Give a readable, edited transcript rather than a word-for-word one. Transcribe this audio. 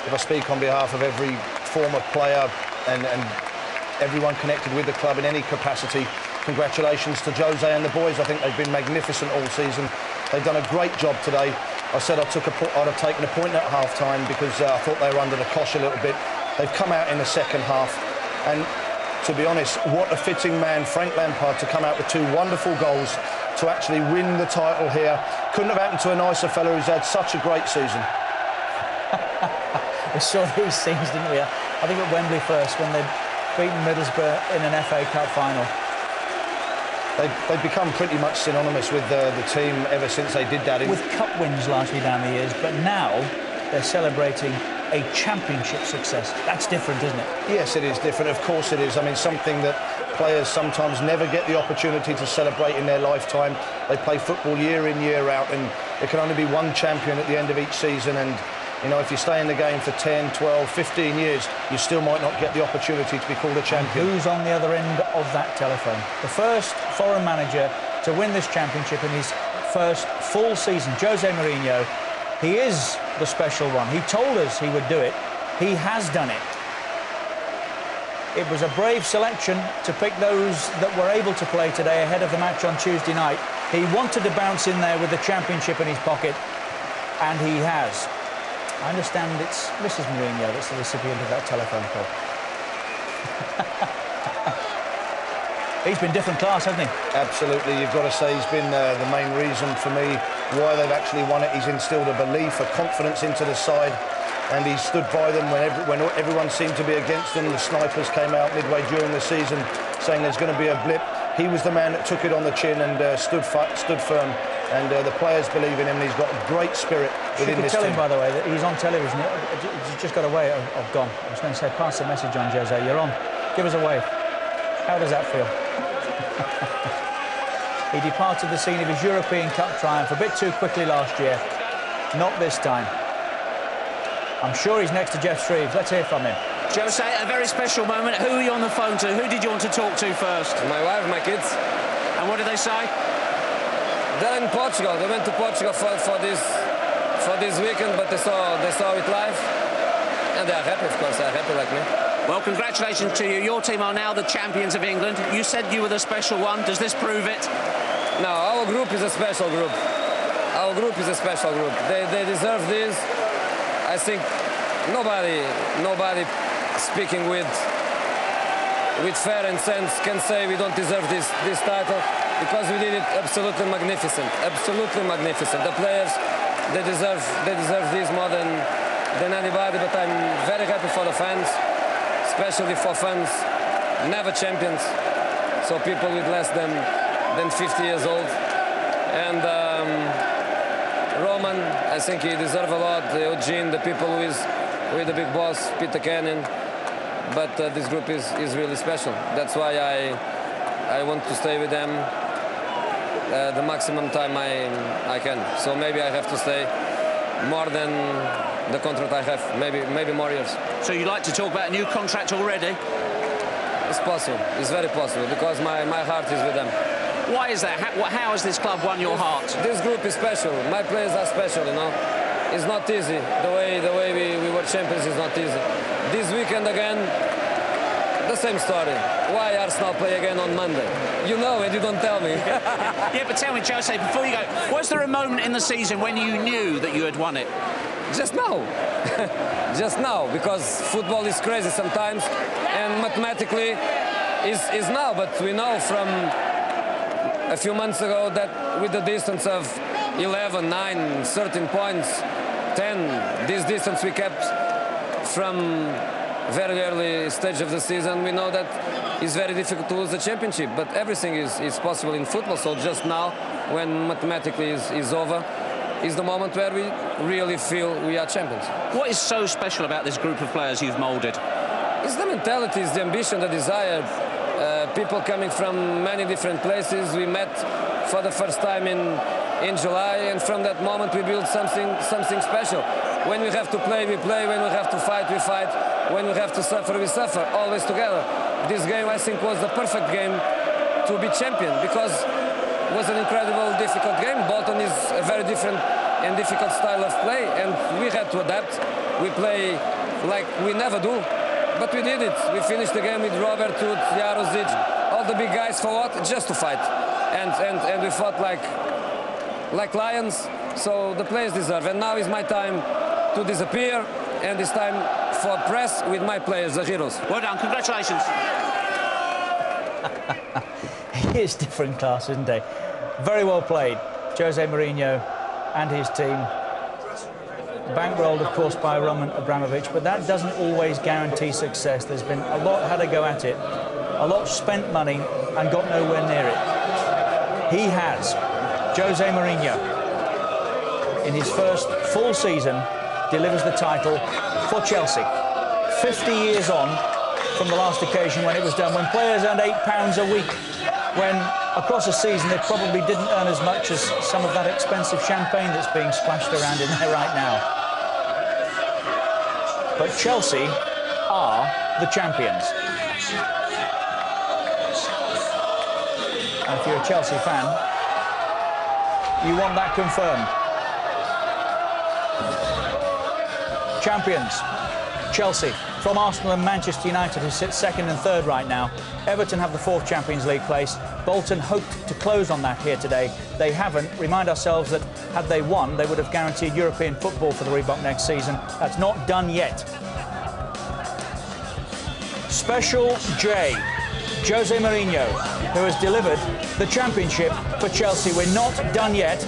if I speak on behalf of every former player and everyone connected with the club in any capacity, congratulations to Jose and the boys. I think they've been magnificent all season. They've done a great job today. I said I'd have taken a point at half-time because I thought they were under the cosh a little bit. They've come out in the second half, and to be honest, what a fitting man, Frank Lampard, to come out with 2 wonderful goals to actually win the title here. Couldn't have happened to a nicer fella who's had such a great season. We saw these scenes, didn't we? I think at Wembley first, when they'd beaten Middlesbrough in an FA Cup final. They've become pretty much synonymous with the team ever since they did that. With cup wins largely down the years, but now they're celebrating a championship success. That's different, isn't it? Yes, it is different. Of course it is. I mean, something that players sometimes never get the opportunity to celebrate in their lifetime. They play football year in, year out, and there can only be one champion at the end of each season. And, you know, if you stay in the game for 10, 12, 15 years, you still might not get the opportunity to be called a champion. And who's on the other end of that telephone? The first foreign manager to win this championship in his first full season, Jose Mourinho. He is the special one. He told us he would do it. He has done it. It was a brave selection to pick those that were able to play today ahead of the match on Tuesday night. He wanted to bounce in there with the championship in his pocket, and he has. I understand it's Mrs. Mourinho that's the recipient of that telephone call. He's been different class, hasn't he? Absolutely. You've got to say he's been the main reason for me why they've actually won it. He's instilled a belief, a confidence into the side, and he stood by them when everyone seemed to be against them. The snipers came out midway during the season saying there's going to be a blip. He was the man that took it on the chin and stood firm. And the players believe in him, and he's got great spirit within this team. You could tell him, by the way, that he's on television. He's just got a way of gone. I was going to say, pass the message on, Jose. You're on. Give us a wave. How does that feel? He departed the scene of his European Cup triumph a bit too quickly last year. Not this time. I'm sure he's next to Jeff Shreves. Let's hear from him. Jose, a very special moment. Who were you on the phone to? Who did you want to talk to first? My wife, my kids. And what did they say? They're in Portugal. They went to Portugal for this weekend, but they saw it live, and they're happy. Of course, they're happy like me. Well, congratulations to you. Your team are now the champions of England. You said you were the special one. Does this prove it? No, our group is a special group. Our group is a special group. They deserve this. I think nobody speaking with fair and sense can say we don't deserve this title, because we did it absolutely magnificent. Absolutely magnificent. The players, they deserve this more than anybody. But I'm very happy for the fans, especially for fans never champions, so people with less than 50 years old. And Roman, I think he deserves a lot. Eugene, the people with the big boss, Peter Cannon. But this group is really special. That's why I want to stay with them the maximum time I can. So maybe I have to stay more than the contract I have, maybe more years. So you'd like to talk about a new contract already? It's possible. It's very possible, because my heart is with them. Why is that? How has this club won your heart? This group is special. My players are special, you know. It's not easy. The way we were champions is not easy. This weekend again, the same story. Why Arsenal play again on Monday? You know, and you don't tell me. Yeah, but tell me, Jose, before you go, was there a moment in the season when you knew that you had won it? Just now. Just now, because football is crazy sometimes, and mathematically is now. But we know from a few months ago that with the distance of 11, 9, 13 points, 10, this distance we kept from very early stage of the season, we know that it's very difficult to lose the championship, but everything is possible in football. So just now, when mathematically is over, is the moment where we really feel we are champions. What is so special about this group of players you've moulded? It's the mentality, it's the ambition, the desire. People coming from many different places. We met for the first time in July, and from that moment we built something special. When we have to play, we play. When we have to fight, we fight. When we have to suffer, we suffer, always together. This game, I think, was the perfect game to be champion, because it was an incredible, difficult game. Bolton is a very different and difficult style of play, and we had to adapt. We play like we never do. But we did it. We finished the game with Robert, Tut, Jarozic, all the big guys for what? Just to fight. And we fought like lions. So the players deserve. And now is my time to disappear. And it's time for press with my players, the heroes. Well done. Congratulations. He is different class, isn't he? Very well played, Jose Mourinho and his team. Bankrolled, of course, by Roman Abramovich, but that doesn't always guarantee success. There's been a lot had to go at it, a lot spent money and got nowhere near it. He has. Jose Mourinho, in his first full season, delivers the title for Chelsea. 50 years on from the last occasion when it was done, when players earned £8 a week, when across a season they probably didn't earn as much as some of that expensive champagne that's being splashed around in there right now. But Chelsea are the champions. And if you're a Chelsea fan, you want that confirmed. Champions, Chelsea, from Arsenal and Manchester United, who sit second and third right now. Everton have the 4th Champions League place. Bolton hoped to close on that here today. They haven't. Remind ourselves that had they won, they would have guaranteed European football for the Reebok next season. That's not done yet. Special J, Jose Mourinho, who has delivered the championship for Chelsea. We're not done yet.